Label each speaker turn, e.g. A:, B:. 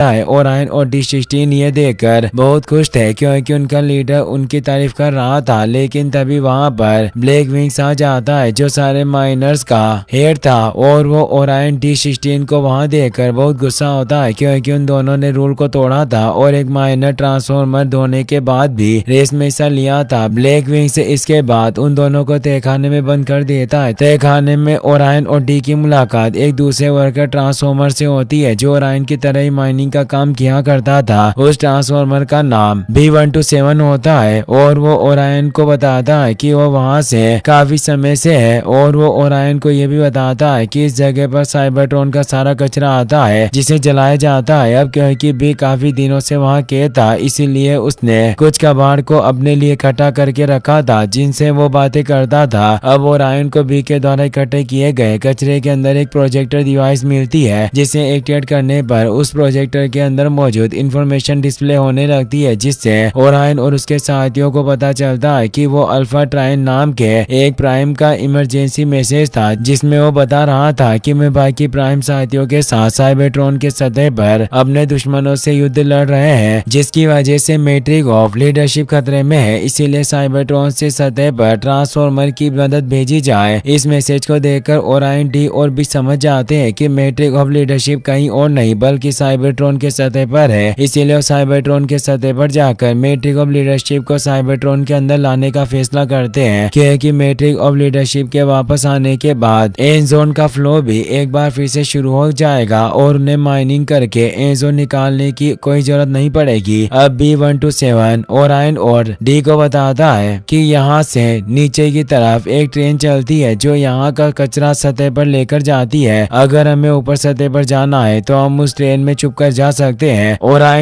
A: है। ओरायन और D16 ये देखकर बहुत खुश थे क्योंकि उनका लीडर उनकी तारीफ कर रहा था। लेकिन तभी वहां पर ब्लैक विंग्स आ जाता है जो सारे माइनर्स का हेड था और वो ओरायन D16 को वहां देखकर बहुत गुस्सा होता है क्योंकि उन दोनों ने रूल को तोड़ा था और एक माइनर ट्रांसफॉर्मर धोने के बाद भी रेस में हिस्सा लिया था। ब्लैक विंग्स इसके बाद उन दोनों को तहखाने में बंद कर देता है। तहखाने में ओरायन और डी की मुलाकात एक दूसरे वर्कर ट्रांसफॉर्मर से होती है जो ओरायन की तरह ही माइनिंग का काम किया करता था। उस ट्रांसफॉर्मर का नाम B127 होता है और वो ओरायन को बताता है कि वो वहां से काफी समय से है और वो ओरायन को ये भी बताता है कि इस जगह पर साइबरट्रॉन का सारा कचरा आता है जिसे जलाया जाता है। अब क्योंकि बी काफी दिनों से वहां कैद था इसीलिए उसने कुछ कबाड़ को अपने लिए इकट्ठा करके रखा था जिनसे वो बातें करता था। अब ओरायन को बी के द्वारा इकट्ठे किए गए कचरे के अंदर एक प्रोजेक्टर डिवाइस मिलती है जिसे एक्टिवेट करने पर उस प्रोजेक्टर के अंदर मौजूद इंफॉर्मेशन डिस्प्ले होने लगती है जिससे ओरायन और उसके साथियों को पता चलता है कि वो अल्फा ट्राइन नाम के एक प्राइम का इमरजेंसी मैसेज था जिसमें वो बता रहा था कि मैं बाकी प्राइम साथियों के साथ साइबरट्रॉन के सतह पर अपने दुश्मनों से युद्ध लड़ रहे हैं जिसकी वजह से मैट्रिक ऑफ लीडरशिप खतरे में है। इसीलिए साइबरट्रॉन से सतह पर ट्रांसफॉर्मर की मदद भेजी जाए। इस मैसेज को देखकर ओरायन डी और भी समझ जाते हैं कि मैट्रिक ऑफ लीडरशिप कहीं और नहीं बल्कि साइबरट्रॉन के सतह पर है। इसीलिए वो साइबरट्रॉन के सतह पर जाकर मैट्रिक ऑफ लीडरशिप को साइबरट्रॉन के अंदर लाने का फैसला करते हैं क्योंकि मैट्रिक ऑफ लीडरशिप के वापस आने के बाद एन जोन का फ्लो भी एक बार फिर से शुरू हो जाएगा और उन्हें माइनिंग करके एन जोन निकालने की कोई जरूरत नहीं पड़ेगी। अब B127 ओरायन और डी को बताता है कि यहाँ से नीचे की तरफ एक ट्रेन चलती है जो यहाँ का कचरा सतह पर लेकर जाती है। अगर हमें ऊपर सतह पर जाना है तो हम उस ट्रेन में छुपकर जा सकते हैं। ओरायन